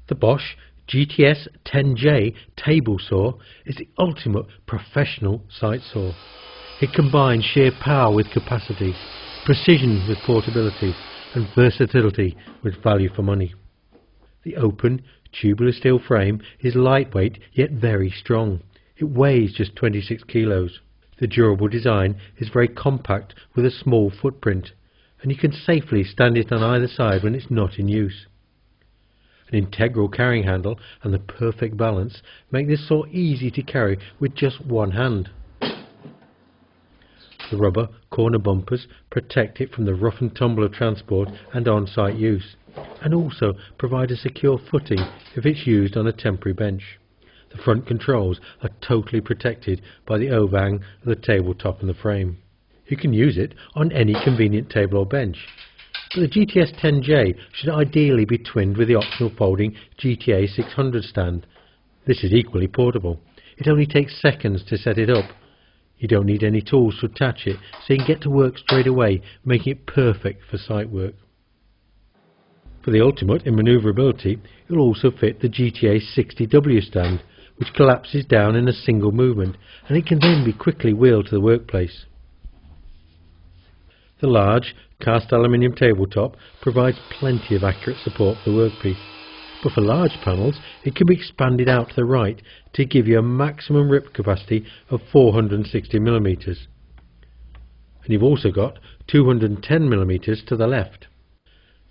The Bosch GTS 10J table saw is the ultimate professional site saw. It combines sheer power with capacity, precision with portability, and versatility with value for money. The open, tubular steel frame is lightweight yet very strong. It weighs just 26 kilos. The durable design is very compact with a small footprint, and you can safely stand it on either side when it's not in use. An integral carrying handle and the perfect balance make this saw easy to carry with just one hand. The rubber corner bumpers protect it from the rough and tumble of transport and on-site use, and also provide a secure footing if it's used on a temporary bench. The front controls are totally protected by the overhang of the tabletop and the frame. You can use it on any convenient table or bench, but the GTS 10J should ideally be twinned with the optional folding GTA 600 stand. This is equally portable. It only takes seconds to set it up. You don't need any tools to attach it, so you can get to work straight away, making it perfect for site work. For the ultimate in manoeuvrability, it will also fit the GTA 60W stand, which collapses down in a single movement, and it can then be quickly wheeled to the workplace. The large cast aluminium tabletop provides plenty of accurate support for the workpiece, but for large panels it can be expanded out to the right to give you a maximum rip capacity of 460mm, and you've also got 210mm to the left.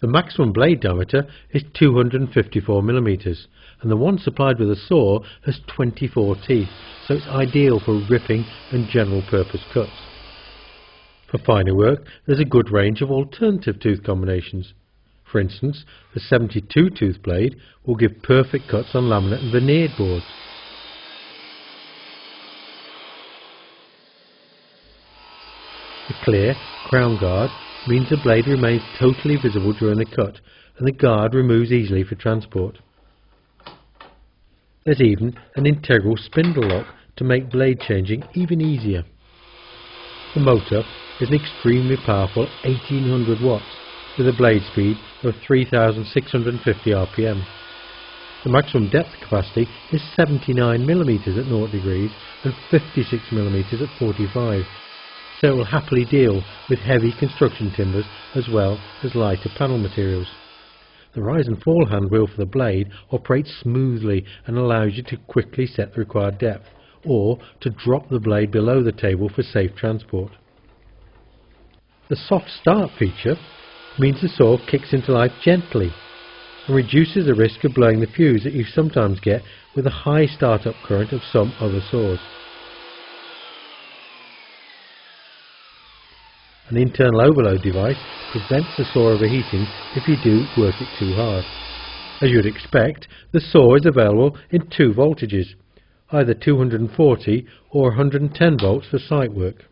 The maximum blade diameter is 254mm, and the one supplied with the saw has 24 teeth, so it's ideal for ripping and general purpose cuts. For finer work, there's a good range of alternative tooth combinations. For instance, the 72 tooth blade will give perfect cuts on laminate and veneered boards. The clear crown guard means the blade remains totally visible during the cut, and the guard removes easily for transport. There's even an integral spindle lock to make blade changing even easier. The motor is an extremely powerful 1800 watts with a blade speed of 3650 rpm. The maximum depth capacity is 79mm at 0 degrees and 56mm at 45, so it will happily deal with heavy construction timbers as well as lighter panel materials. The rise and fall hand wheel for the blade operates smoothly and allows you to quickly set the required depth, or to drop the blade below the table for safe transport. The soft start feature means the saw kicks into life gently and reduces the risk of blowing the fuse that you sometimes get with a high start-up current of some other saws. An internal overload device prevents the saw overheating if you do work it too hard. As you would expect, the saw is available in two voltages, either 240 or 110 volts for site work.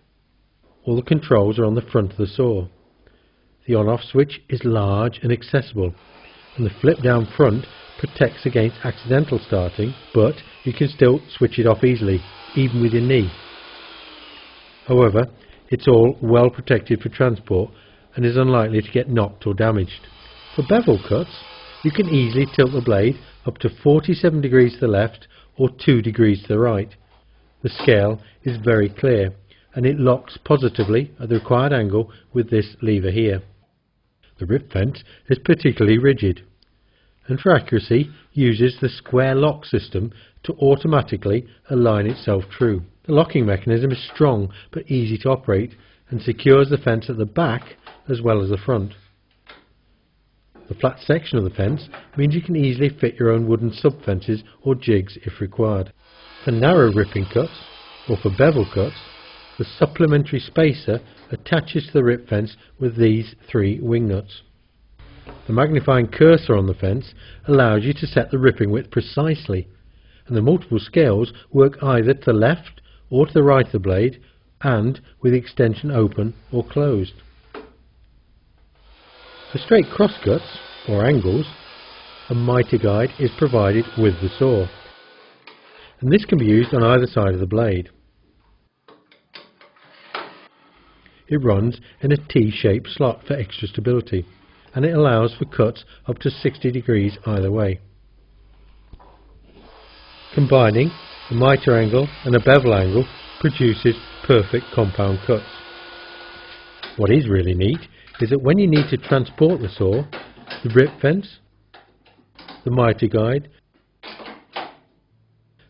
All the controls are on the front of the saw. The on-off switch is large and accessible, and the flip-down front protects against accidental starting, but you can still switch it off easily, even with your knee. However, it's all well protected for transport and is unlikely to get knocked or damaged. For bevel cuts, you can easily tilt the blade up to 47 degrees to the left or 2 degrees to the right. The scale is very clear, and it locks positively at the required angle with this lever here. The rip fence is particularly rigid, and for accuracy uses the square lock system to automatically align itself true. The locking mechanism is strong but easy to operate and secures the fence at the back as well as the front. The flat section of the fence means you can easily fit your own wooden sub-fences or jigs if required. For narrow ripping cuts, or for bevel cuts, the supplementary spacer attaches to the rip fence with these 3 wing nuts. The magnifying cursor on the fence allows you to set the ripping width precisely, and the multiple scales work either to the left or to the right of the blade, and with the extension open or closed. For straight cross cuts, or angles, a mitre guide is provided with the saw, and this can be used on either side of the blade. It runs in a T-shaped slot for extra stability, and it allows for cuts up to 60 degrees either way. Combining a mitre angle and a bevel angle produces perfect compound cuts. What is really neat is that when you need to transport the saw, the rip fence, the mitre guide,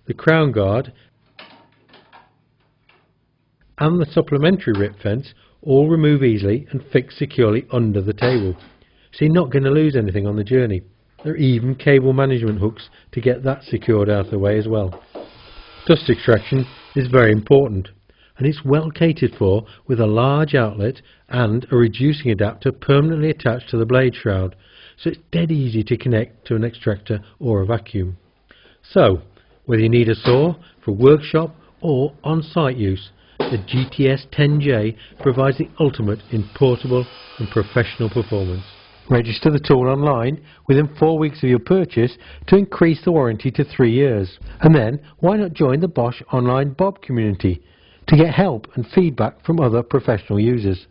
the crown guard and the supplementary rip fence all remove easily and fix securely under the table, so you're not going to lose anything on the journey. There are even cable management hooks to get that secured out of the way as well. Dust extraction is very important, and it's well catered for with a large outlet and a reducing adapter permanently attached to the blade shroud, so it's dead easy to connect to an extractor or a vacuum. So, whether you need a saw for workshop or on-site use, the GTS 10J provides the ultimate in portable and professional performance. Register the tool online within 4 weeks of your purchase to increase the warranty to 3 years. And then, why not join the Bosch online Bob community to get help and feedback from other professional users.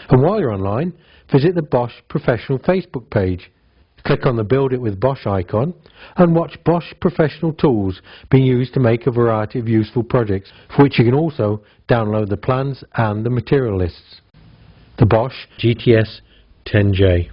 And while you're online, visit the Bosch Professional Facebook page. Click on the Build It with Bosch icon and watch Bosch professional tools being used to make a variety of useful projects, for which you can also download the plans and the material lists. The Bosch GTS 10J.